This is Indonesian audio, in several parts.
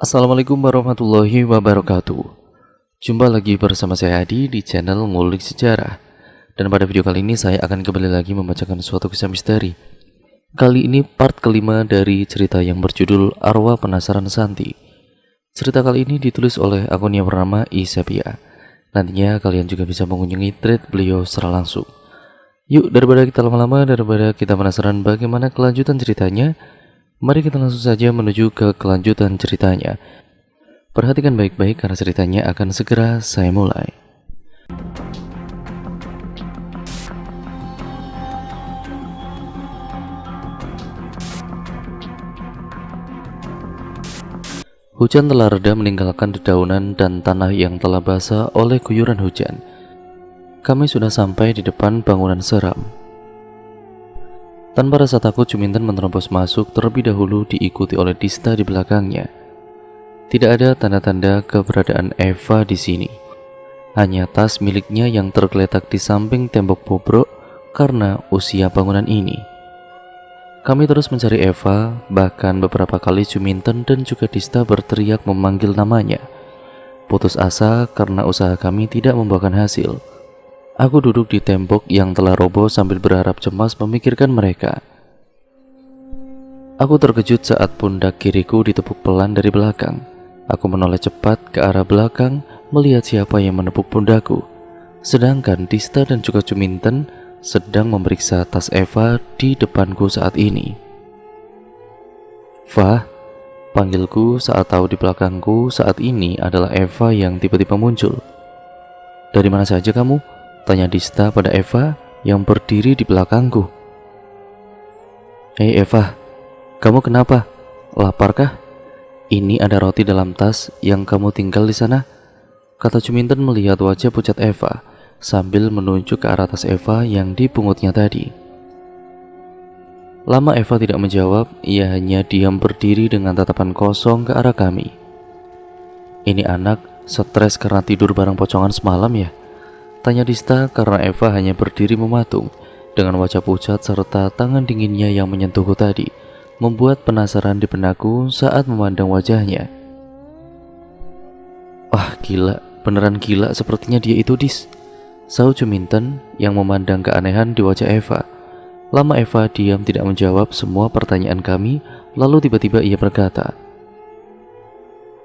Assalamualaikum warahmatullahi wabarakatuh. Jumpa lagi bersama saya Adi di channel Ngulik Sejarah. Dan pada video kali ini saya akan kembali lagi membacakan suatu kisah misteri. Kali ini part kelima dari cerita yang berjudul Arwah Penasaran Santi. Cerita kali ini ditulis oleh akun yang bernama Isepia. Nantinya kalian juga bisa mengunjungi thread beliau secara langsung. Yuk, daripada kita lama-lama, daripada kita penasaran bagaimana kelanjutan ceritanya, mari kita langsung saja menuju ke kelanjutan ceritanya. Perhatikan baik-baik karena ceritanya akan segera saya mulai. Hujan telah reda meninggalkan dedaunan dan tanah yang telah basah oleh guyuran hujan. Kami sudah sampai di depan bangunan seram. Tanpa rasa takut, Juminten menerobos masuk terlebih dahulu diikuti oleh Dista di belakangnya. Tidak ada tanda-tanda keberadaan Eva di sini. Hanya tas miliknya yang tergeletak di samping tembok bobrok karena usia bangunan ini. Kami terus mencari Eva, bahkan beberapa kali Juminten dan juga Dista berteriak memanggil namanya. Putus asa karena usaha kami tidak membuahkan hasil. Aku duduk di tembok yang telah roboh sambil berharap cemas memikirkan mereka. Aku terkejut saat pundak kiriku ditepuk pelan dari belakang. Aku menoleh cepat ke arah belakang melihat siapa yang menepuk pundakku. Sedangkan Dista dan juga Juminten sedang memeriksa tas Eva di depanku saat ini. "Fah," panggilku saat tahu di belakangku saat ini adalah Eva yang tiba-tiba muncul. "Dari mana saja kamu?" tanya Dista pada Eva yang berdiri di belakangku. "Hei Eva, kamu kenapa? Laparkah? Ini ada roti dalam tas yang kamu tinggal di sana," kata Juminten melihat wajah pucat Eva sambil menunjuk ke arah tas Eva yang dipungutnya tadi. Lama Eva tidak menjawab, ia hanya diam berdiri dengan tatapan kosong ke arah kami. "Ini anak stres karena tidur bareng pocongan semalam ya?" tanya Dista karena Eva hanya berdiri mematung dengan wajah pucat serta tangan dinginnya yang menyentuhku tadi, membuat penasaran di benakku saat memandang wajahnya. "Wah gila, beneran gila sepertinya dia itu, Dis," sahut Juminten yang memandang keanehan di wajah Eva. Lama Eva diam tidak menjawab semua pertanyaan kami, lalu tiba-tiba ia berkata,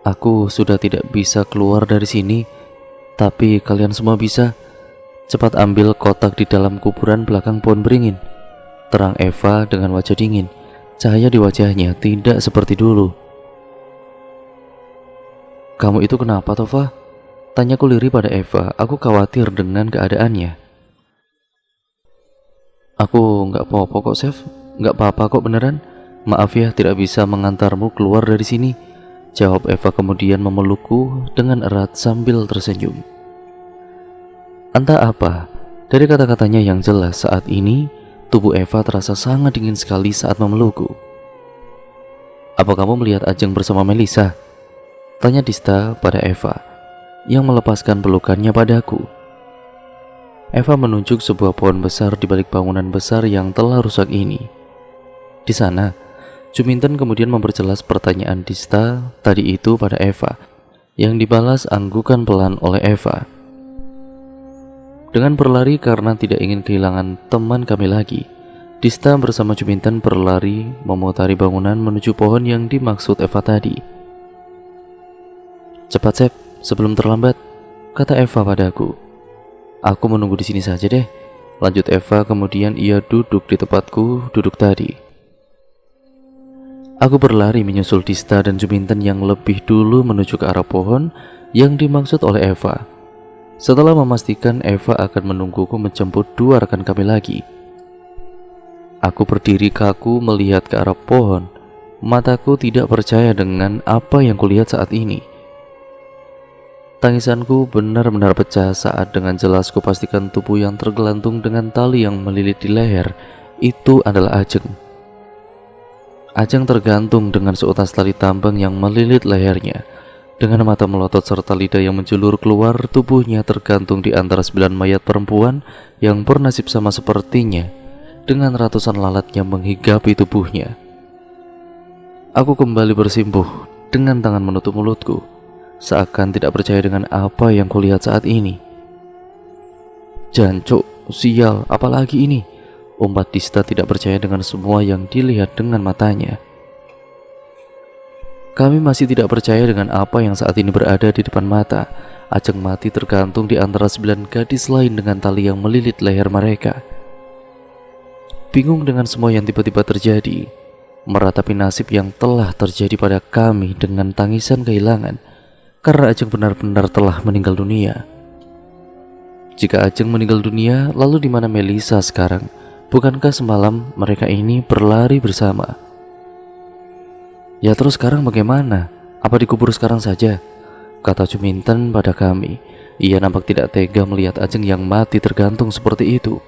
"Aku sudah tidak bisa keluar dari sini, tapi kalian semua bisa. Cepat ambil kotak di dalam kuburan belakang pohon beringin," terang Eva dengan wajah dingin. Cahaya di wajahnya tidak seperti dulu. "Kamu itu kenapa, Tova?" tanyaku lirih pada Eva. Aku khawatir dengan keadaannya. "Aku nggak apa-apa kok, Chef. Nggak apa-apa kok beneran. Maaf ya tidak bisa mengantarmu keluar dari sini," jawab Eva kemudian memelukku dengan erat sambil tersenyum. Entah apa, dari kata-katanya yang jelas saat ini, tubuh Eva terasa sangat dingin sekali saat memelukku. "Apa kamu melihat Ajeng bersama Melisa?" tanya Dista pada Eva yang melepaskan pelukannya padaku. Eva menunjuk sebuah pohon besar di balik bangunan besar yang telah rusak ini. Di sana, Juminten kemudian memperjelas pertanyaan Dista tadi itu pada Eva, yang dibalas anggukan pelan oleh Eva. Dengan berlari karena tidak ingin kehilangan teman kami lagi, Dista bersama Juminten berlari memutari bangunan menuju pohon yang dimaksud Eva tadi. "Cepat, Sep, sebelum terlambat," kata Eva padaku. "Aku menunggu di sini saja deh," lanjut Eva, kemudian ia duduk di tempatku duduk tadi. Aku berlari menyusul Dista dan Juminten yang lebih dulu menuju ke arah pohon yang dimaksud oleh Eva. Setelah memastikan Eva akan menungguku menjemput dua rekan kami lagi, aku berdiri kaku melihat ke arah pohon. Mataku tidak percaya dengan apa yang kulihat saat ini. Tangisanku benar-benar pecah saat dengan jelas kupastikan tubuh yang tergelantung dengan tali yang melilit di leher itu adalah Ajeng. Ajeng tergantung dengan seutas tali tambang yang melilit lehernya. Dengan mata melotot serta lidah yang menjulur keluar, tubuhnya tergantung di antara 9 mayat perempuan yang bernasib sama sepertinya, dengan ratusan lalat yang menghigapi tubuhnya. Aku kembali bersimpuh dengan tangan menutup mulutku, seakan tidak percaya dengan apa yang kulihat saat ini. "Jancuk, sial, apalagi ini?" umpat Dista tidak percaya dengan semua yang dilihat dengan matanya. Kami masih tidak percaya dengan apa yang saat ini berada di depan mata. Ajeng mati tergantung di antara 9 gadis lain dengan tali yang melilit leher mereka. Bingung dengan semua yang tiba-tiba terjadi, meratapi nasib yang telah terjadi pada kami dengan tangisan kehilangan, karena Ajeng benar-benar telah meninggal dunia. Jika Ajeng meninggal dunia, lalu di mana Melisa sekarang? Bukankah semalam mereka ini berlari bersama? "Ya terus sekarang bagaimana? Apa dikubur sekarang saja?" kata Juminten pada kami. Ia nampak tidak tega melihat Ajeng yang mati tergantung seperti itu.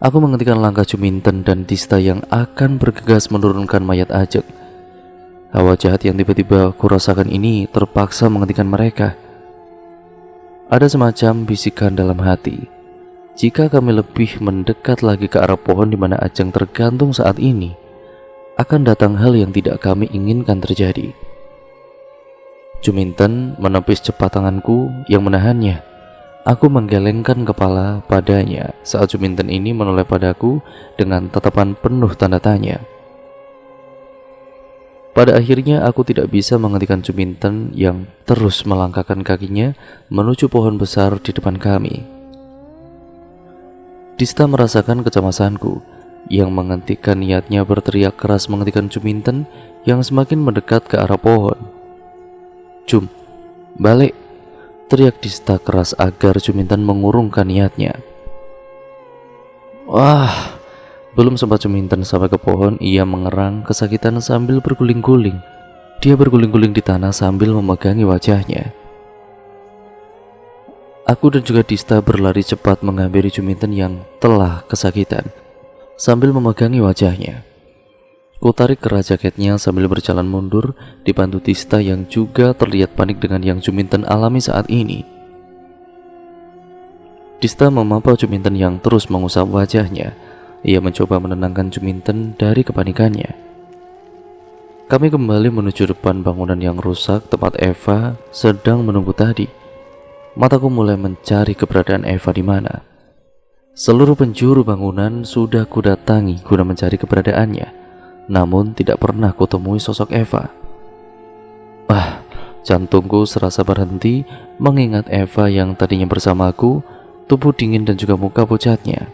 Aku menghentikan langkah Juminten dan Dista yang akan bergegas menurunkan mayat Ajeng. Hawa jahat yang tiba-tiba kurasakan ini terpaksa menghentikan mereka. Ada semacam bisikan dalam hati. Jika kami lebih mendekat lagi ke arah pohon di mana Ajeng tergantung saat ini, akan datang hal yang tidak kami inginkan terjadi. Juminten menepis cepat tanganku yang menahannya. Aku menggelengkan kepala padanya saat Juminten ini menoleh padaku dengan tatapan penuh tanda tanya. Pada akhirnya aku tidak bisa menghentikan Juminten yang terus melangkahkan kakinya menuju pohon besar di depan kami. Dista merasakan kecemasanku yang menghentikan niatnya berteriak keras menghentikan Juminten yang semakin mendekat ke arah pohon. "Jum, balik!" teriak Dista keras agar Juminten mengurungkan niatnya. Wah, belum sempat Juminten sampai ke pohon, ia mengerang kesakitan sambil berguling-guling. Dia berguling-guling di tanah sambil memegangi wajahnya. Aku dan juga Dista berlari cepat menghampiri Juminten yang telah kesakitan sambil memegangi wajahnya. Kutarik keras jaketnya sambil berjalan mundur, dibantu Dista yang juga terlihat panik dengan yang Juminten alami saat ini. Dista memapau Juminten yang terus mengusap wajahnya. Ia mencoba menenangkan Juminten dari kepanikannya. Kami kembali menuju depan bangunan yang rusak tempat Eva sedang menunggu tadi. Mataku mulai mencari keberadaan Eva di mana. Seluruh penjuru bangunan sudah kudatangi guna mencari keberadaannya, namun tidak pernah kutemui sosok Eva. Jantungku serasa berhenti mengingat Eva yang tadinya bersamaku, tubuh dingin dan juga muka pucatnya.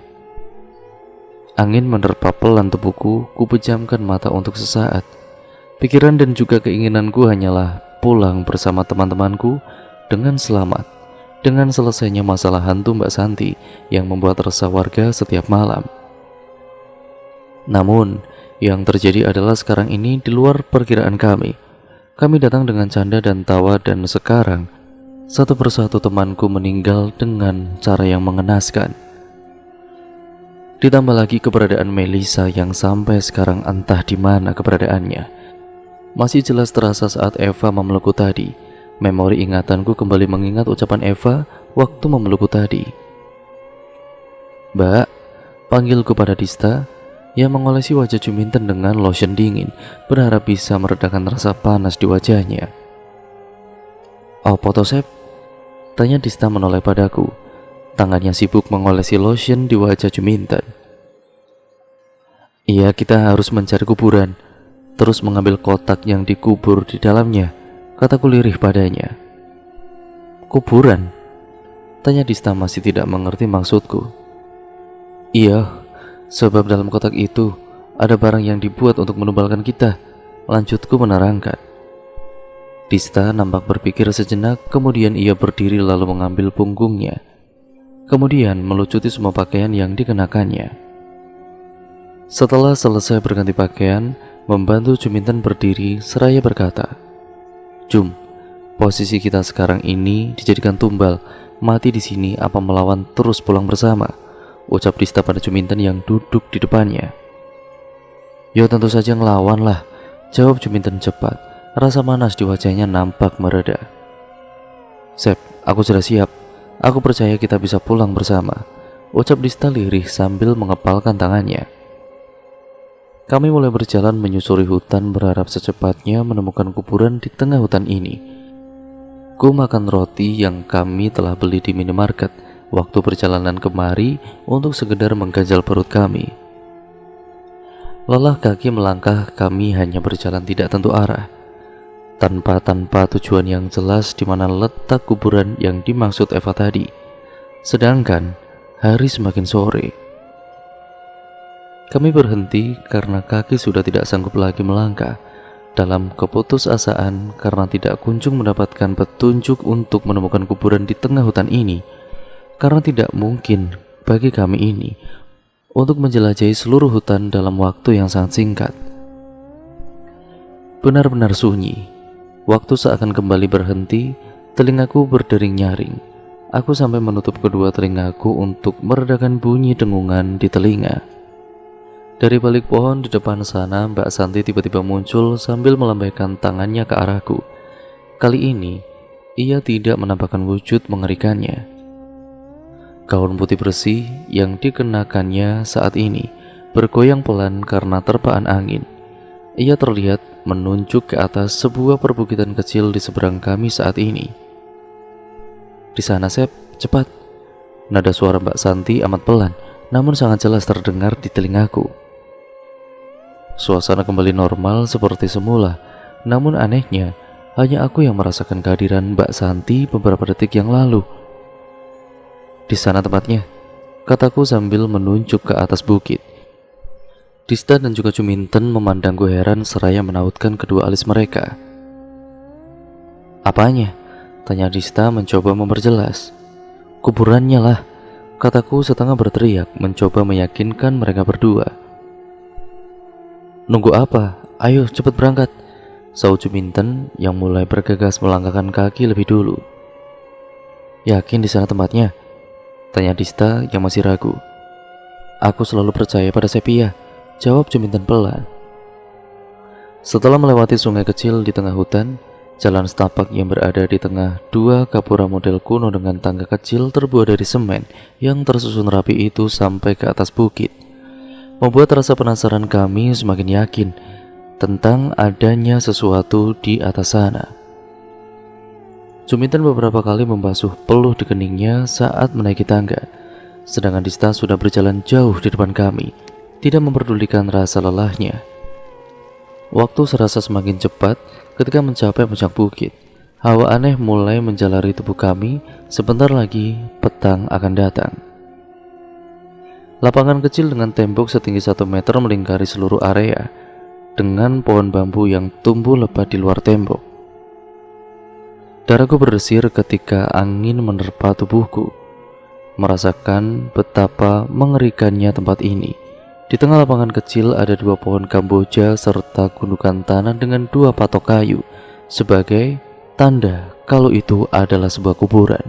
Angin menerpa pelan tubuhku, ku pejamkan mata untuk sesaat. Pikiran dan juga keinginanku hanyalah pulang bersama teman-temanku dengan selamat. Dengan selesainya masalah hantu Mbak Santi yang membuat resah warga setiap malam. Namun, yang terjadi adalah sekarang ini di luar perkiraan kami. Kami datang dengan canda dan tawa dan sekarang satu persatu temanku meninggal dengan cara yang mengenaskan. Ditambah lagi keberadaan Melisa yang sampai sekarang entah di mana keberadaannya. Masih jelas terasa saat Eva memelukku tadi. Memori ingatanku kembali mengingat ucapan Eva waktu memelukku tadi. "Mbak," panggilku pada Dista yang mengolesi wajah Juminten dengan lotion dingin, berharap bisa meredakan rasa panas di wajahnya. "Oh, Potosep?" tanya Dista menoleh padaku. Tangannya sibuk mengolesi lotion di wajah Juminten. "Iya, kita harus mencari kuburan, terus mengambil kotak yang dikubur di dalamnya," kataku lirih padanya. "Kuburan?" tanya Dista masih tidak mengerti maksudku. "Iya, sebab dalam kotak itu ada barang yang dibuat untuk menubalkan kita," lanjutku menerangkan. Dista nampak berpikir sejenak, kemudian ia berdiri lalu mengambil punggungnya. Kemudian melucuti semua pakaian yang dikenakannya. Setelah selesai berganti pakaian, membantu Juminten berdiri seraya berkata, "Jum, posisi kita sekarang ini dijadikan tumbal, mati di sini apa melawan terus pulang bersama?" ucap Dista pada Juminten yang duduk di depannya. "Ya tentu saja ngelawan lah," jawab Juminten cepat. Rasa manas di wajahnya nampak mereda. "Sep, aku sudah siap. Aku percaya kita bisa pulang bersama," ucap Dista lirih sambil mengepalkan tangannya. Kami mulai berjalan menyusuri hutan berharap secepatnya menemukan kuburan di tengah hutan ini. Ku makan roti yang kami telah beli di minimarket waktu perjalanan kemari untuk sekedar mengganjal perut kami. Lelah kaki melangkah, kami hanya berjalan tidak tentu arah, tanpa tujuan yang jelas di mana letak kuburan yang dimaksud Eva tadi. Sedangkan hari semakin sore. Kami berhenti karena kaki sudah tidak sanggup lagi melangkah, dalam keputusasaan karena tidak kunjung mendapatkan petunjuk untuk menemukan kuburan di tengah hutan ini, karena tidak mungkin bagi kami ini untuk menjelajahi seluruh hutan dalam waktu yang sangat singkat. Benar-benar sunyi. Waktu seakan kembali berhenti, telingaku berdering nyaring. Aku sampai menutup kedua telingaku untuk meredakan bunyi dengungan di telinga. Dari balik pohon di depan sana, Mbak Santi tiba-tiba muncul sambil melambaikan tangannya ke arahku. Kali ini, ia tidak menampakkan wujud mengerikannya. Gaun putih bersih yang dikenakannya saat ini bergoyang pelan karena terpaan angin. Ia terlihat menunjuk ke atas sebuah perbukitan kecil di seberang kami saat ini. "Di sana, Sep, cepat." Nada suara Mbak Santi amat pelan, namun sangat jelas terdengar di telingaku. Suasana kembali normal seperti semula, namun anehnya, hanya aku yang merasakan kehadiran Mbak Santi beberapa detik yang lalu. "Di sana tempatnya," kataku sambil menunjuk ke atas bukit. Dista dan juga Juminten memandangku heran seraya menautkan kedua alis mereka. "Apanya?" tanya Dista mencoba memperjelas. "Kuburannya lah," kataku setengah berteriak mencoba meyakinkan mereka berdua. "Nunggu apa? Ayo cepat berangkat," sahut Juminten yang mulai bergegas melangkahkan kaki lebih dulu. "Yakin di sana tempatnya?" tanya Dista yang masih ragu. "Aku selalu percaya pada Sepia," jawab Juminten pelan. Setelah melewati sungai kecil di tengah hutan, jalan setapak yang berada di tengah dua gapura model kuno dengan tangga kecil terbuat dari semen yang tersusun rapi itu sampai ke atas bukit, membuat rasa penasaran kami semakin yakin tentang adanya sesuatu di atas sana. Juminten beberapa kali membasuh peluh di keningnya saat menaiki tangga, sedangkan Dista sudah berjalan jauh di depan kami, tidak memperdulikan rasa lelahnya. Waktu serasa semakin cepat ketika mencapai puncak bukit. Hawa aneh mulai menjalari tubuh kami, sebentar lagi petang akan datang. Lapangan kecil dengan tembok setinggi 1 meter melingkari seluruh area, dengan pohon bambu yang tumbuh lebat di luar tembok. Darahku berdesir ketika angin menerpa tubuhku, merasakan betapa mengerikannya tempat ini. Di tengah lapangan kecil ada 2 pohon kamboja serta gundukan tanah dengan 2 patok kayu sebagai tanda kalau itu adalah sebuah kuburan.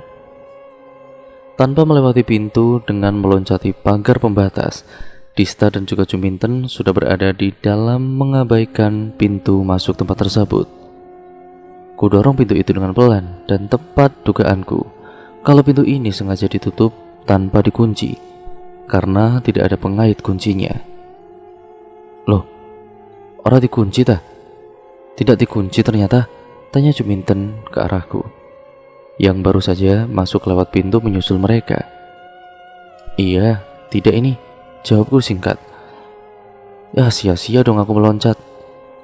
Tanpa melewati pintu dengan meloncati pagar pembatas, Dista dan juga Juminten sudah berada di dalam mengabaikan pintu masuk tempat tersebut. Kudorong pintu itu dengan pelan dan tepat dugaanku kalau pintu ini sengaja ditutup tanpa dikunci karena tidak ada pengait kuncinya. "Loh, orang dikunci tah?" "Tidak dikunci ternyata," tanya Juminten ke arahku, yang baru saja masuk lewat pintu menyusul mereka. "Iya, tidak ini," jawabku singkat. "Ya sia-sia dong aku meloncat,"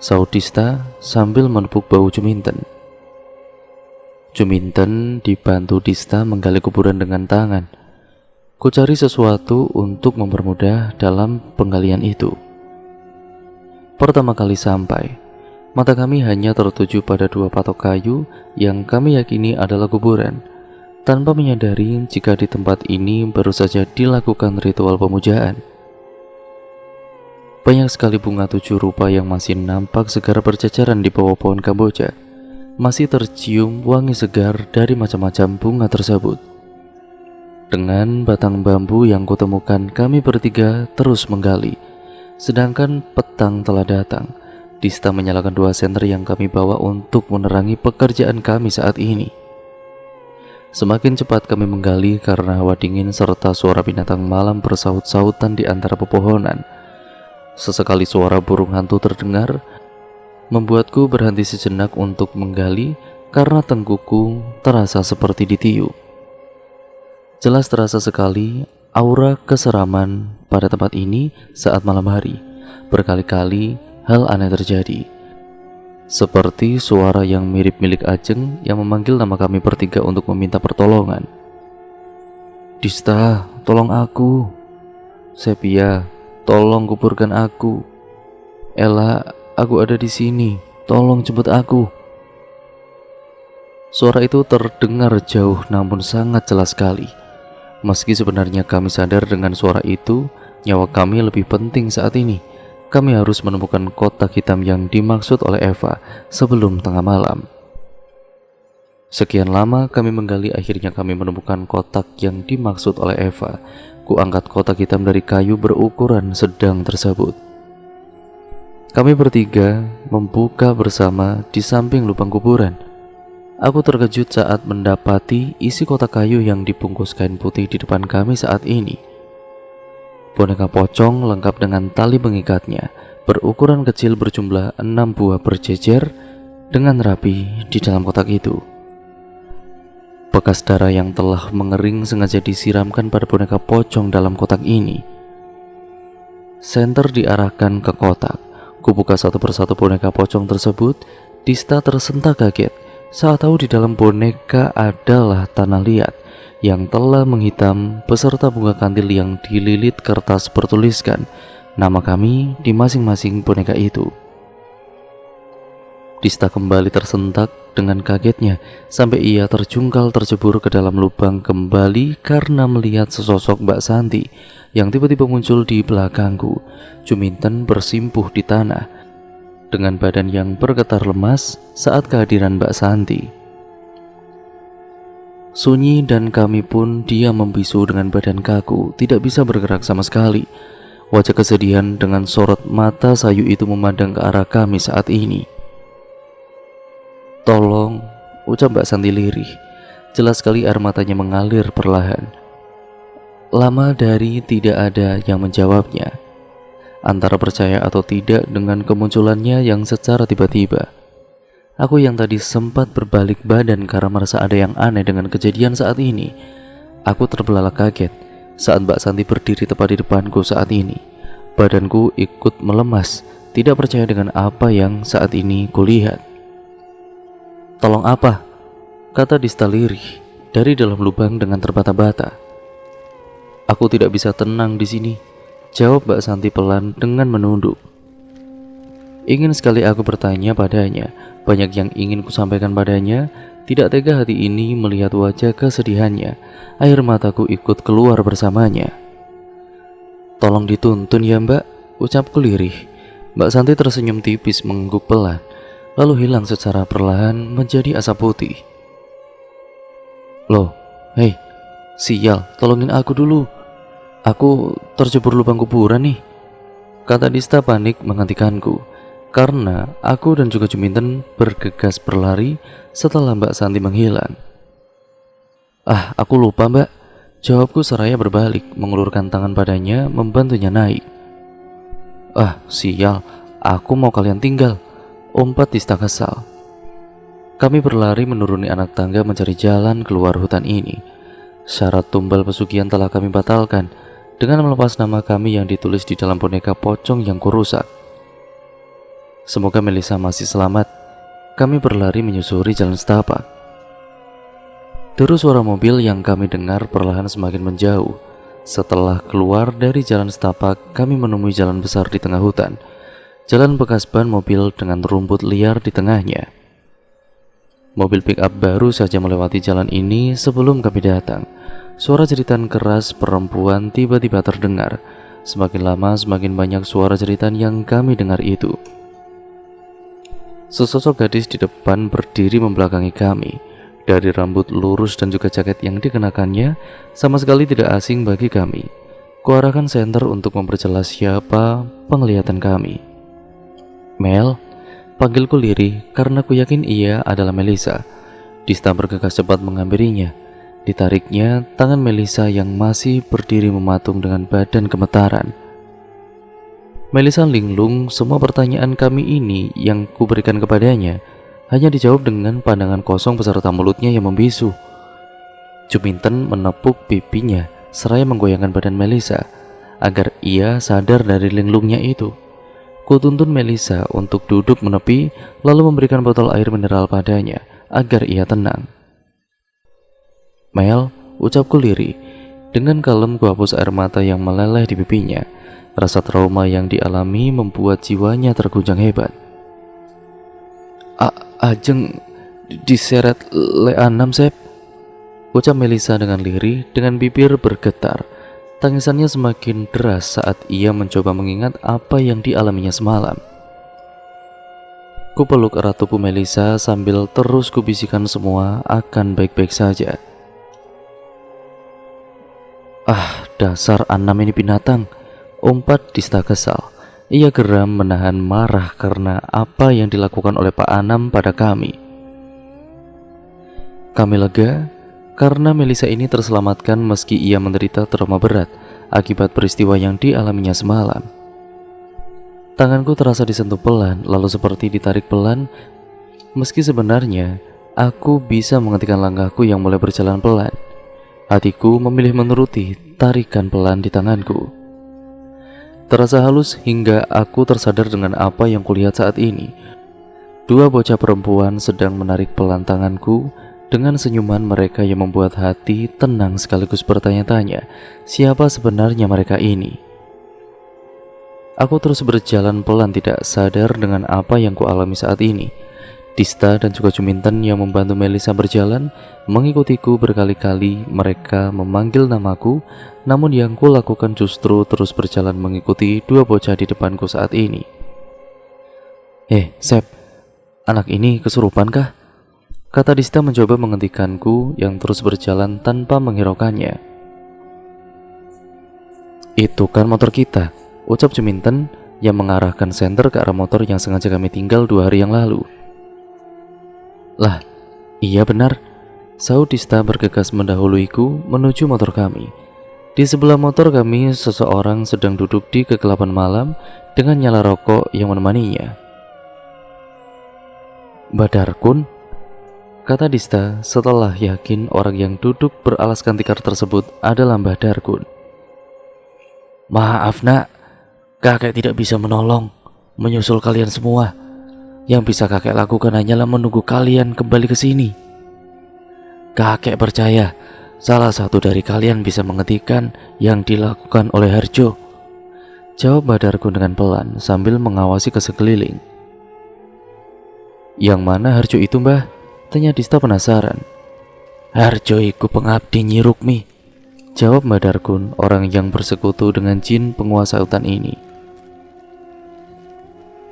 sahut Dista sambil menepuk bahu Juminten. Juminten dibantu Dista menggali kuburan dengan tangan. Ku cari sesuatu untuk mempermudah dalam penggalian itu. Pertama kali sampai, mata kami hanya tertuju pada 2 patok kayu yang kami yakini adalah kuburan, tanpa menyadari jika di tempat ini baru saja dilakukan ritual pemujaan. Banyak sekali bunga 7 rupa yang masih nampak segar berceceran di bawah pohon kamboja. Masih tercium wangi segar dari macam-macam bunga tersebut. Dengan batang bambu yang kutemukan, kami bertiga terus menggali. Sedangkan petang telah datang. Dista menyalakan 2 senter yang kami bawa untuk menerangi pekerjaan kami saat ini. Semakin cepat kami menggali karena hawa dingin serta suara binatang malam bersaut-sautan di antara pepohonan. Sesekali suara burung hantu terdengar, membuatku berhenti sejenak untuk menggali karena tengkuku terasa seperti ditiup. Jelas terasa sekali aura keseraman pada tempat ini saat malam hari. Berkali-kali hal aneh terjadi, seperti suara yang mirip milik Ajeng yang memanggil nama kami bertiga untuk meminta pertolongan. "Dista, tolong aku. Sepia, tolong kuburkan aku. Ella, aku ada di sini. Tolong jemput aku." Suara itu terdengar jauh namun sangat jelas sekali. Meski sebenarnya kami sadar dengan suara itu, nyawa kami lebih penting saat ini. Kami harus menemukan kotak hitam yang dimaksud oleh Eva sebelum tengah malam. Sekian lama kami menggali, akhirnya kami menemukan kotak yang dimaksud oleh Eva. Kuangkat kotak hitam dari kayu berukuran sedang tersebut. Kami bertiga membuka bersama di samping lubang kuburan. Aku terkejut saat mendapati isi kotak kayu yang dibungkus kain putih di depan kami saat ini. Boneka pocong lengkap dengan tali pengikatnya, berukuran kecil berjumlah 6 buah berjejer dengan rapi di dalam kotak itu. Bekas darah yang telah mengering sengaja disiramkan pada boneka pocong dalam kotak ini. Senter diarahkan ke kotak. Kubuka satu persatu boneka pocong tersebut. Dista tersentak kaget saat tahu di dalam boneka adalah tanah liat yang telah menghitam beserta bunga kantil yang dililit kertas bertuliskan nama kami di masing-masing boneka itu. Dista kembali tersentak dengan kagetnya sampai ia terjungkal tercebur ke dalam lubang kembali karena melihat sesosok Mbak Santi yang tiba-tiba muncul di belakangku. Juminten bersimpuh di tanah dengan badan yang bergetar lemas saat kehadiran Mbak Santi. Sunyi dan kami pun diam membisu dengan badan kaku, tidak bisa bergerak sama sekali. Wajah kesedihan dengan sorot mata sayu itu memandang ke arah kami saat ini. "Tolong," ucap Mbak Santi lirih. Jelas sekali air matanya mengalir perlahan. Lama dari tidak ada yang menjawabnya, antara percaya atau tidak dengan kemunculannya yang secara tiba-tiba. Aku yang tadi sempat berbalik badan karena merasa ada yang aneh dengan kejadian saat ini. Aku terbelalak kaget saat Mbak Santi berdiri tepat di depanku saat ini. Badanku ikut melemas, tidak percaya dengan apa yang saat ini kulihat. "Tolong apa?" kata Dista lirih dari dalam lubang dengan terbata-bata. "Aku tidak bisa tenang di sini," jawab Mbak Santi pelan dengan menunduk. Ingin sekali aku bertanya padanya, banyak yang ingin kusampaikan padanya. Tidak tega hati ini melihat wajah kesedihannya. Air mataku ikut keluar bersamanya. "Tolong dituntun ya Mbak," ucapku lirih. Mbak Santi tersenyum tipis mengangguk pelan, lalu hilang secara perlahan menjadi asap putih. "Loh, hei, sial, tolongin aku dulu. Aku tercebur lubang kuburan nih," kata Dista panik menghentikanku. Karena aku dan juga Juminten bergegas berlari setelah Mbak Santi menghilang. "Ah, aku lupa Mbak," jawabku seraya berbalik mengulurkan tangan padanya membantunya naik. "Ah, sial, aku mau kalian tinggal," umpat Dista kesal. Kami berlari menuruni anak tangga mencari jalan keluar hutan ini. Syarat tumbal pesugihan telah kami batalkan dengan melepas nama kami yang ditulis di dalam boneka pocong yang kurusak. Semoga Melissa masih selamat. Kami berlari menyusuri jalan setapak. Deru suara mobil yang kami dengar perlahan semakin menjauh. Setelah keluar dari jalan setapak, kami menemui jalan besar di tengah hutan. Jalan bekas ban mobil dengan rumput liar di tengahnya. Mobil pick-up baru saja melewati jalan ini sebelum kami datang. Suara jeritan keras perempuan tiba-tiba terdengar. Semakin lama semakin banyak suara jeritan yang kami dengar itu. Sesosok gadis di depan berdiri membelakangi kami. Dari rambut lurus dan juga jaket yang dikenakannya sama sekali tidak asing bagi kami. Kuarahkan senter untuk memperjelas siapa penglihatan kami. "Mel," panggilku lirih karena ku yakin ia adalah Melissa. Dista bergegas cepat menghampirinya. Ditariknya tangan Melissa yang masih berdiri mematung dengan badan gemetaran. Melisa linglung semua pertanyaan kami ini yang kuberikan kepadanya hanya dijawab dengan pandangan kosong beserta mulutnya yang membisu. Juminten menepuk pipinya seraya menggoyangkan badan Melisa agar ia sadar dari linglungnya itu. Kutuntun Melisa untuk duduk menepi lalu memberikan botol air mineral padanya agar ia tenang. "Mel," ucapku lirih. Dengan kalem kuhapus air mata yang meleleh di pipinya. Rasa trauma yang dialami membuat jiwanya terguncang hebat. Ajeng diseret Le-6, Sep," ucap Melisa dengan lirih dengan bibir bergetar. Tangisannya semakin deras saat ia mencoba mengingat apa yang dialaminya semalam. Kupeluk erat tubuh Melisa sambil terus kubisikan semua akan baik-baik saja. Dasar Anam ini binatang," umpat Dista kesal. Ia geram menahan marah karena apa yang dilakukan oleh Pak Anam pada kami. Kami lega karena Melisa ini terselamatkan meski ia menderita trauma berat akibat peristiwa yang dialaminya semalam. Tanganku terasa disentuh pelan lalu seperti ditarik pelan, meski sebenarnya aku bisa menghentikan langkahku yang mulai berjalan pelan. Hatiku memilih menuruti tarikan pelan di tanganku. Terasa halus hingga aku tersadar dengan apa yang kulihat saat ini. Dua bocah perempuan sedang menarik pelan tanganku. Dengan senyuman mereka yang membuat hati tenang sekaligus bertanya-tanya, siapa sebenarnya mereka ini? Aku terus berjalan pelan tidak sadar dengan apa yang kualami saat ini. Dista dan juga Juminten yang membantu Melisa berjalan mengikutiku berkali-kali. Mereka memanggil namaku, namun yang kulakukan justru terus berjalan mengikuti dua bocah di depanku saat ini. Sep, anak ini kesurupan kah?" kata Dista mencoba menghentikanku yang terus berjalan tanpa menghiraukannya. "Itu kan motor kita," ucap Juminten yang mengarahkan senter ke arah motor yang sengaja kami tinggal 2 hari yang lalu. "Lah, iya benar," sahut Dista bergegas mendahuluiku menuju motor kami. Di sebelah motor kami seseorang sedang duduk di kegelapan malam dengan nyala rokok yang menemaninya. "Badarkun," kata Dista setelah yakin orang yang duduk beralaskan tikar tersebut adalah Mbah Darkun. "Maaf nak, kakek tidak bisa menolong, menyusul kalian semua. Yang bisa kakek lakukan hanyalah menunggu kalian kembali ke sini. Kakek percaya salah satu dari kalian bisa menghentikan yang dilakukan oleh Harjo," jawab Mbah Darkun dengan pelan sambil mengawasi ke sekeliling. "Yang mana Harjo itu, Mbah?" tanya Dista penasaran. "Harjo iku pengabdi Nyi Rukmi," jawab Mbah Darkun, orang yang bersekutu dengan jin penguasa hutan ini.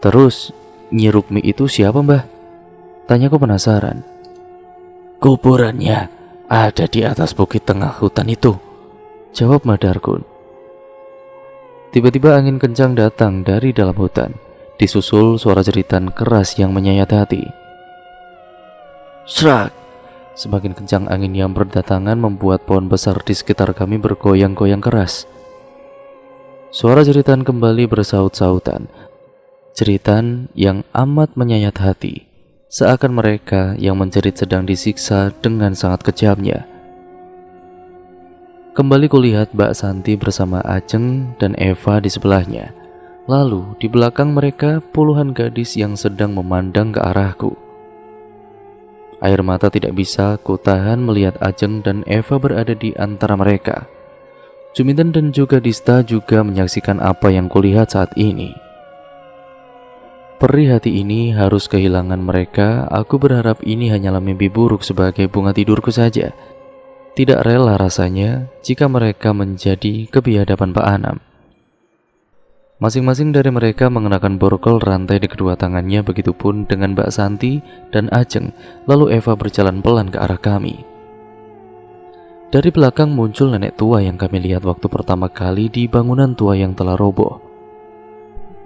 "Terus Nyi Rukmi itu siapa, Mbah?" tanyaku penasaran. "Kuburannya ada di atas bukit tengah hutan itu," jawab Mbah Darkun. Tiba-tiba angin kencang datang dari dalam hutan, disusul suara jeritan keras yang menyayat hati. Srak! Semakin kencang angin yang berdatangan membuat pohon besar di sekitar kami bergoyang-goyang keras. Suara jeritan kembali bersaut-sautan. Jeritan yang amat menyayat hati, seakan mereka yang menjerit sedang disiksa dengan sangat kejamnya. Kembali kulihat Mbak Santi bersama Ajeng dan Eva di sebelahnya. Lalu di belakang mereka puluhan gadis yang sedang memandang ke arahku. Air mata tidak bisa kutahan melihat Ajeng dan Eva berada di antara mereka. Juminten dan juga Dista juga menyaksikan apa yang kulihat saat ini. Perih hati ini harus kehilangan mereka. Aku berharap ini hanyalah mimpi buruk sebagai bunga tidurku saja. Tidak rela rasanya jika mereka menjadi kebiadaban Pak Anam. Masing-masing dari mereka mengenakan borgol rantai di kedua tangannya, begitupun dengan Mbak Santi dan Ajeng. Lalu Eva berjalan pelan ke arah kami. Dari belakang muncul nenek tua yang kami lihat waktu pertama kali di bangunan tua yang telah roboh.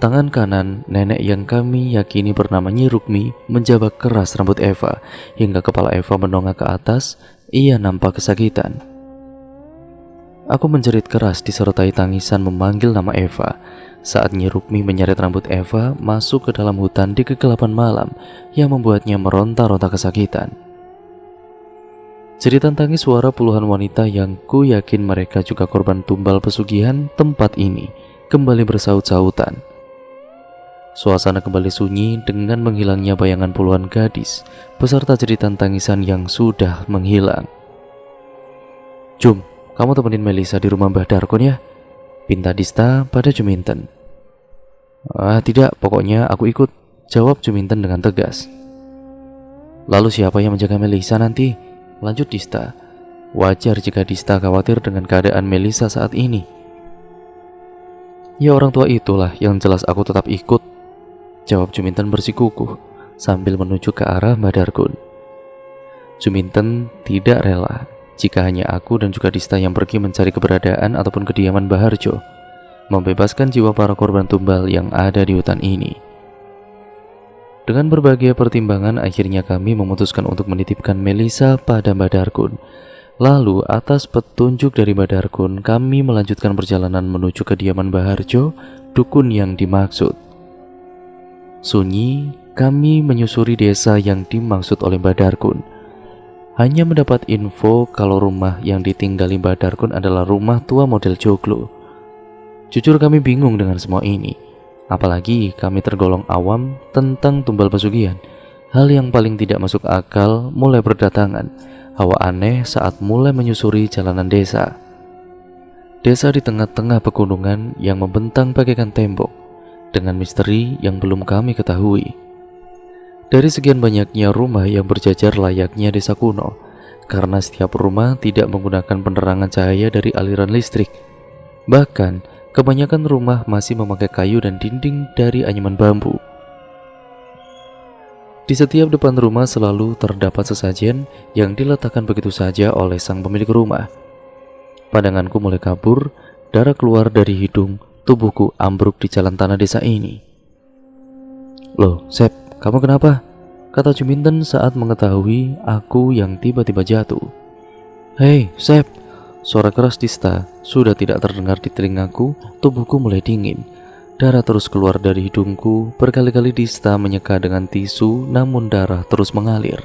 Tangan kanan nenek yang kami yakini bernama Nyi Rukmi menjabak keras rambut Eva hingga kepala Eva mendongak ke atas. Ia nampak kesakitan. Aku menjerit keras disertai tangisan memanggil nama Eva. saat Nyi Rukmi menyeret rambut Eva masuk ke dalam hutan di kegelapan malam yang membuatnya meronta-ronta kesakitan. Jeritan tangis suara puluhan wanita yang ku yakin mereka juga korban tumbal pesugihan tempat ini kembali bersaut-sautan. Suasana kembali sunyi dengan menghilangnya bayangan puluhan gadis beserta jeritan tangisan yang sudah menghilang. "Jum, kamu temenin Melisa di rumah Mbah Darkon ya?" pinta Dista pada Juminten. Tidak, pokoknya aku ikut," jawab Juminten dengan tegas. "Lalu siapa yang menjaga Melisa nanti?" lanjut Dista. Wajar jika Dista khawatir dengan keadaan Melisa saat ini. "Ya orang tua itulah yang jelas aku tetap ikut," jawab Juminten bersikukuh sambil menuju ke arah Mbah Darkon. Juminten tidak rela jika hanya aku dan juga Dista yang pergi mencari keberadaan ataupun kediaman Mbah Harjo, membebaskan jiwa para korban tumbal yang ada di hutan ini. Dengan berbagai pertimbangan, akhirnya kami memutuskan untuk menitipkan Melisa pada Mbah Darkon. Lalu atas petunjuk dari Mbah Darkon, kami melanjutkan perjalanan menuju kediaman Mbah Harjo, dukun yang dimaksud. Sunyi, kami menyusuri desa yang dimaksud oleh Mbah Darkon. Hanya mendapat info kalau rumah yang ditinggali Mbah Darkon adalah rumah tua model joglo. Jujur kami bingung dengan semua ini. Apalagi kami tergolong awam tentang tumbal pesugihan. Hal yang paling tidak masuk akal mulai berdatangan. Hawa aneh saat mulai menyusuri jalanan desa. Desa di tengah-tengah pegunungan yang membentang bagaikan tembok, dengan misteri yang belum kami ketahui. Dari sekian banyaknya rumah yang berjajar layaknya desa kuno, karena setiap rumah tidak menggunakan penerangan cahaya dari aliran listrik. Bahkan, kebanyakan rumah masih memakai kayu dan dinding dari anyaman bambu. Di setiap depan rumah selalu terdapat sesajen yang diletakkan begitu saja oleh sang pemilik rumah. Pandanganku mulai kabur, darah keluar dari hidung, tubuhku ambruk di jalan tanah desa ini. "Loh, Sep, kamu kenapa?" kata Juminten saat mengetahui aku yang tiba-tiba jatuh. "Hei, Sep!" Suara keras Dista sudah tidak terdengar di telingaku. Tubuhku mulai dingin. Darah terus keluar dari hidungku. Berkali-kali Dista menyeka dengan tisu, namun darah terus mengalir.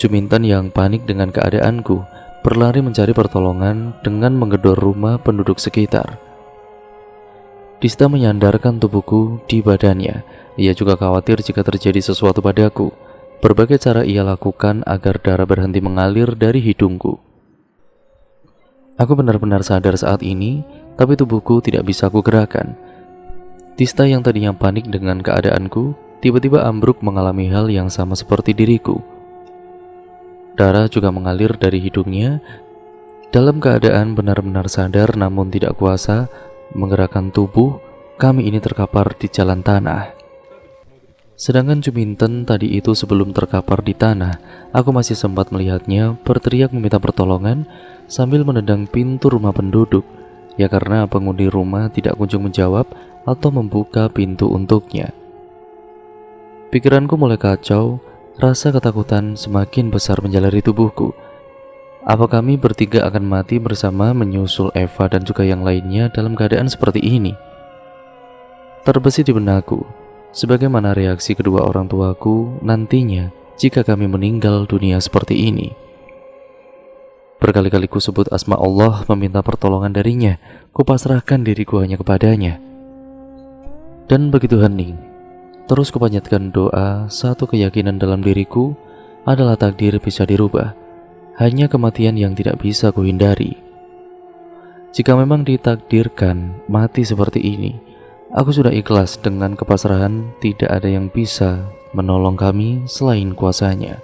Juminten yang panik dengan keadaanku berlari mencari pertolongan dengan menggedor rumah penduduk sekitar. Dista menyandarkan tubuhku di badannya. Ia juga khawatir jika terjadi sesuatu padaku. Berbagai cara ia lakukan agar darah berhenti mengalir dari hidungku. Aku benar-benar sadar saat ini, tapi tubuhku tidak bisa aku gerakkan. Dista yang tadinya panik dengan keadaanku, tiba-tiba ambruk mengalami hal yang sama seperti diriku. Darah juga mengalir dari hidungnya. Dalam keadaan benar-benar sadar namun tidak kuasa menggerakkan tubuh, kami ini terkapar di jalan tanah. Sedangkan Juminten tadi itu sebelum terkapar di tanah, aku masih sempat melihatnya berteriak meminta pertolongan sambil menendang pintu rumah penduduk, ya karena penghuni rumah tidak kunjung menjawab atau membuka pintu untuknya. Pikiranku mulai kacau, rasa ketakutan semakin besar menjalari tubuhku. Apa kami bertiga akan mati bersama menyusul Eva dan juga yang lainnya dalam keadaan seperti ini? Terbesit di benakku, sebagaimana reaksi kedua orang tuaku nantinya jika kami meninggal dunia seperti ini. Berkali-kali ku sebut asma Allah meminta pertolongan darinya, ku pasrahkan diriku hanya kepadanya. Dan begitu hening, terus kupanjatkan doa. Satu keyakinan dalam diriku adalah takdir bisa dirubah, hanya kematian yang tidak bisa kuhindari. Jika memang ditakdirkan mati seperti ini, aku sudah ikhlas dengan kepasrahan. Tidak ada yang bisa menolong kami selain kuasanya.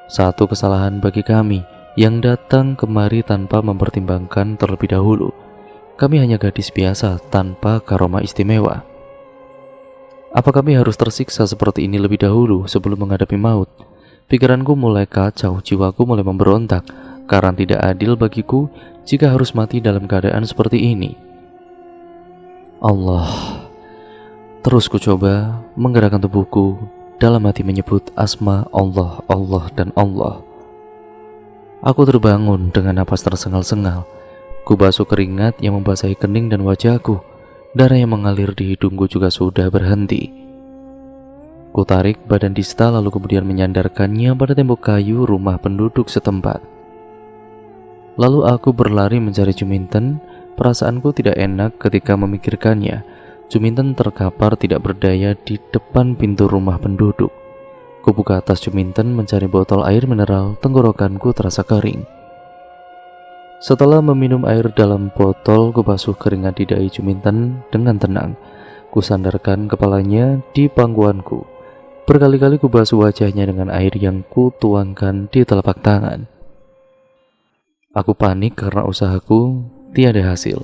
Satu kesalahan bagi kami yang datang kemari tanpa mempertimbangkan terlebih dahulu. Kami hanya gadis biasa tanpa karomah istimewa. Apa kami harus tersiksa seperti ini lebih dahulu sebelum menghadapi maut? Pikiranku mulai kacau, jiwaku mulai memberontak, karena tidak adil bagiku jika harus mati dalam keadaan seperti ini. Allah. Terus ku coba menggerakkan tubuhku, dalam hati menyebut asma Allah, Allah dan Allah. Aku terbangun dengan napas tersengal-sengal. Ku basuh keringat yang membasahi kening dan wajahku. Darah yang mengalir di hidungku juga sudah berhenti. Ku tarik badan Dista lalu kemudian menyandarkannya pada tembok kayu rumah penduduk setempat. Lalu aku berlari mencari Juminten. Perasaanku tidak enak ketika memikirkannya. Juminten terkapar tidak berdaya di depan pintu rumah penduduk. Ku buka tas Juminten mencari botol air mineral, tenggorokanku terasa kering. Setelah meminum air dalam botol, ku basuh keringat di dahi Juminten dengan tenang. Ku sandarkan kepalanya di pangkuanku. Berkali-kali ku basuh wajahnya dengan air yang ku tuangkan di telapak tangan. Aku panik karena usahaku tiada hasil.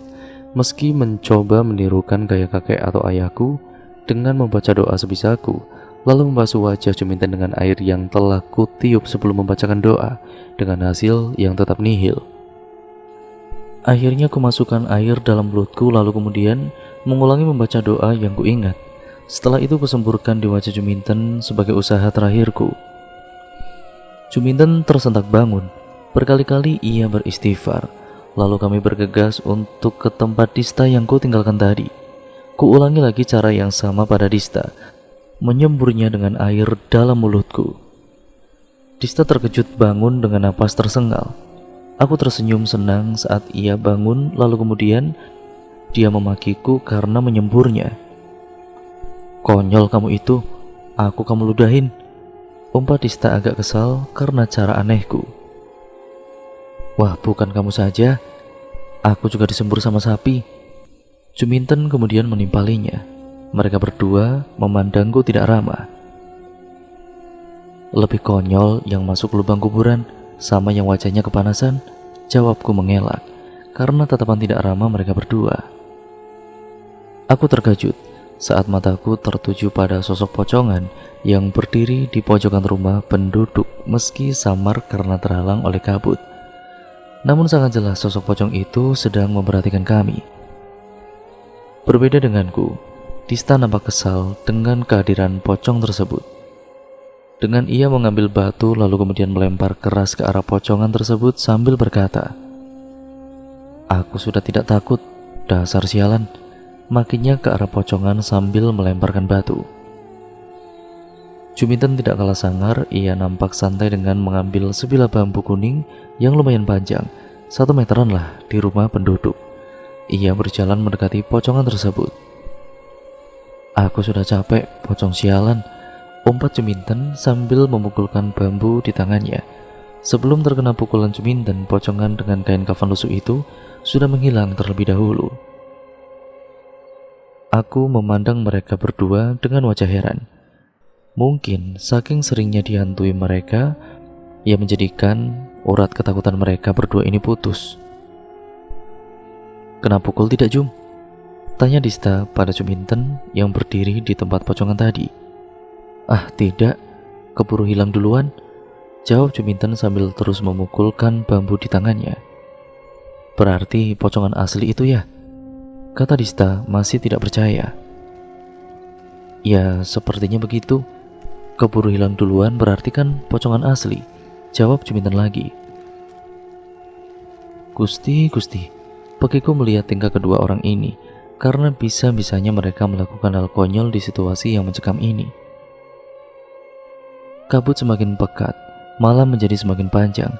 Meski mencoba menirukan gaya kakek atau ayahku dengan membaca doa sebisaku, lalu membasuh wajah Juminten dengan air yang telah kutiup sebelum membacakan doa, dengan hasil yang tetap nihil. Akhirnya ku masukkan air dalam mulutku lalu kemudian mengulangi membaca doa yang kuingat. Setelah itu kusemburkan di wajah Juminten sebagai usaha terakhirku. Juminten tersentak bangun. Berkali-kali ia beristighfar. Lalu kami bergegas untuk ke tempat Dista yang ku tinggalkan tadi. Ku ulangi lagi cara yang sama pada Dista, menyemburnya dengan air dalam mulutku. Dista terkejut bangun dengan napas tersengal. Aku tersenyum senang saat ia bangun, lalu kemudian dia memakiku karena menyemburnya. "Konyol kamu itu, aku kamu ludahin," umpat Dista agak kesal karena cara anehku. "Wah, bukan kamu saja, aku juga disembur sama sapi." Juminten kemudian menimpalinya. Mereka berdua memandangku tidak ramah. "Lebih konyol yang masuk lubang kuburan sama yang wajahnya kepanasan," jawabku mengelak karena tatapan tidak ramah mereka berdua. Aku terkejut saat mataku tertuju pada sosok pocongan yang berdiri di pojokan rumah penduduk meski samar karena terhalang oleh kabut. Namun sangat jelas sosok pocong itu sedang memperhatikan kami. Berbeda denganku, Dista nampak kesal dengan kehadiran pocong tersebut. Dengan ia mengambil batu lalu kemudian melempar keras ke arah pocongan tersebut sambil berkata, "Aku sudah tidak takut, dasar sialan," makinya ke arah pocongan sambil melemparkan batu. Juminten tidak kalah sangar, ia nampak santai dengan mengambil sebilah bambu kuning yang lumayan panjang, 1 meteran lah di rumah penduduk. Ia berjalan mendekati pocongan tersebut. "Aku sudah capek, pocong sialan," umpat Juminten sambil memukulkan bambu di tangannya. Sebelum terkena pukulan Juminten, pocongan dengan kain kafan lusuh itu sudah menghilang terlebih dahulu. Aku memandang mereka berdua dengan wajah heran. Mungkin saking seringnya dihantui mereka, ia menjadikan urat ketakutan mereka berdua ini putus. "Kena pukul tidak, Jum?" tanya Dista pada Juminten yang berdiri di tempat pocongan tadi. "Ah, tidak, keburu hilang duluan," jawab Juminten sambil terus memukulkan bambu di tangannya. "Berarti pocongan asli itu ya?" kata Dista masih tidak percaya. "Ya, sepertinya begitu. Keburu hilang duluan berarti kan pocongan asli," jawab Juminten lagi. Gusti, pekiku melihat tingkah kedua orang ini karena bisa-bisanya mereka melakukan hal konyol di situasi yang mencekam ini. Kabut semakin pekat, malam menjadi semakin panjang.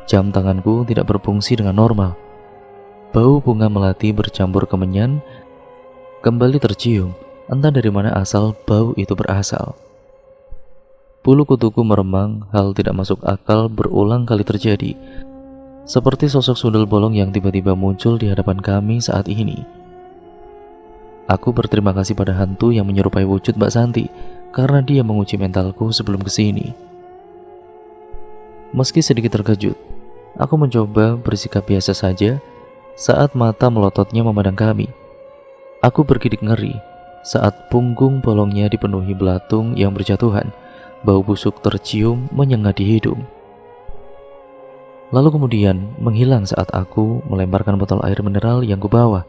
Jam tanganku tidak berfungsi dengan normal. Bau bunga melati bercampur kemenyan kembali tercium, entah dari mana asal bau itu berasal. Bulu kutuku meremang, hal tidak masuk akal berulang kali terjadi. Seperti sosok sundel bolong yang tiba-tiba muncul di hadapan kami saat ini. Aku berterima kasih pada hantu yang menyerupai wujud Mbak Santi karena dia menguji mentalku sebelum kesini. Meski sedikit terkejut, aku mencoba bersikap biasa saja saat mata melototnya memandang kami. Aku bergidik ngeri saat punggung bolongnya dipenuhi belatung yang berjatuhan. Bau busuk tercium menyengat di hidung. Lalu kemudian menghilang saat aku melemparkan botol air mineral yang kubawa.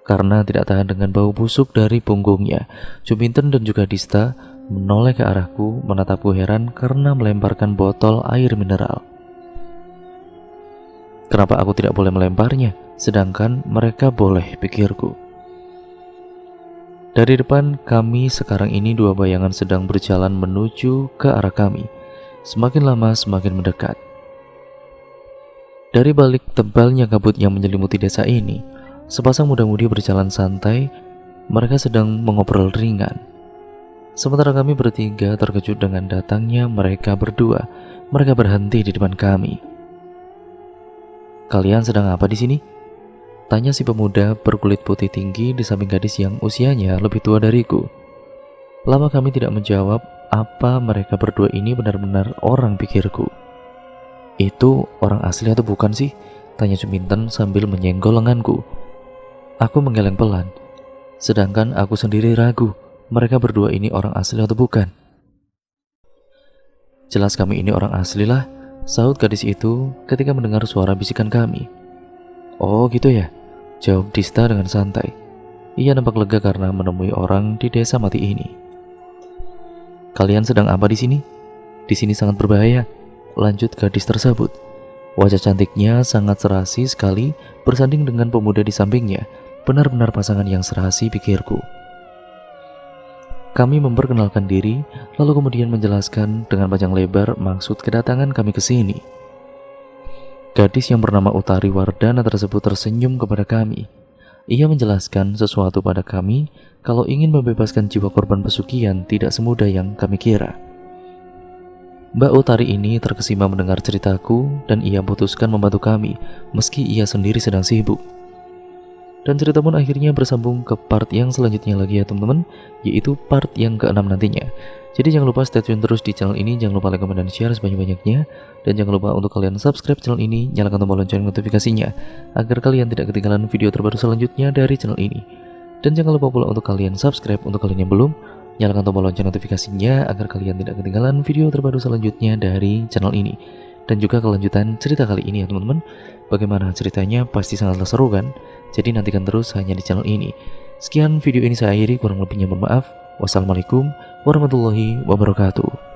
Karena tidak tahan dengan bau busuk dari punggungnya, Juminten dan juga Dista menoleh ke arahku, menatapku heran karena melemparkan botol air mineral. Kenapa aku tidak boleh melemparnya, sedangkan mereka boleh, pikirku. Dari depan kami sekarang ini dua bayangan sedang berjalan menuju ke arah kami. Semakin lama semakin mendekat. Dari balik tebalnya kabut yang menyelimuti desa ini, sepasang muda-mudi berjalan santai. Mereka sedang mengobrol ringan. Sementara kami bertiga terkejut dengan datangnya mereka berdua. Mereka berhenti di depan kami. "Kalian sedang apa di sini?" tanya si pemuda berkulit putih tinggi di samping gadis yang usianya lebih tua dariku. Lama kami tidak menjawab. Apa mereka berdua ini benar-benar orang, pikirku. "Itu orang asli atau bukan sih?" tanya Juminten sambil menyenggol lenganku. Aku menggeleng pelan, sedangkan aku sendiri ragu. Mereka berdua ini orang asli atau bukan? "Jelas kami ini orang asli lah," sahut gadis itu ketika mendengar suara bisikan kami. "Oh gitu ya," jawab Dista dengan santai. Ia nampak lega karena menemui orang di desa mati ini. "Kalian sedang apa di sini? Di sini sangat berbahaya," lanjut gadis tersebut. Wajah cantiknya sangat serasi sekali bersanding dengan pemuda di sampingnya. Benar-benar pasangan yang serasi, pikirku. Kami memperkenalkan diri, lalu kemudian menjelaskan dengan panjang lebar maksud kedatangan kami ke sini. Gadis yang bernama Utari Wardana tersebut tersenyum kepada kami. Ia menjelaskan sesuatu pada kami kalau ingin membebaskan jiwa korban pesugihan tidak semudah yang kami kira. Mbak Utari ini terkesima mendengar ceritaku dan ia putuskan membantu kami meski ia sendiri sedang sibuk. Dan cerita pun akhirnya bersambung ke part yang selanjutnya lagi ya teman-teman, yaitu part yang ke-6 nantinya. Jadi jangan lupa stay tune terus di channel ini, jangan lupa like, comment, dan share sebanyak-banyaknya. Dan jangan lupa untuk kalian subscribe channel ini, nyalakan tombol lonceng notifikasinya, agar kalian tidak ketinggalan video terbaru selanjutnya dari channel ini. Dan jangan lupa pula untuk kalian subscribe untuk kalian yang belum, nyalakan tombol lonceng notifikasinya, agar kalian tidak ketinggalan video terbaru selanjutnya dari channel ini. Dan juga kelanjutan cerita kali ini ya teman-teman. Bagaimana ceritanya pasti sangatlah seru kan? Jadi nantikan terus hanya di channel ini. Sekian video ini saya akhiri, kurang lebihnya mohon maaf. Wassalamualaikum warahmatullahi wabarakatuh.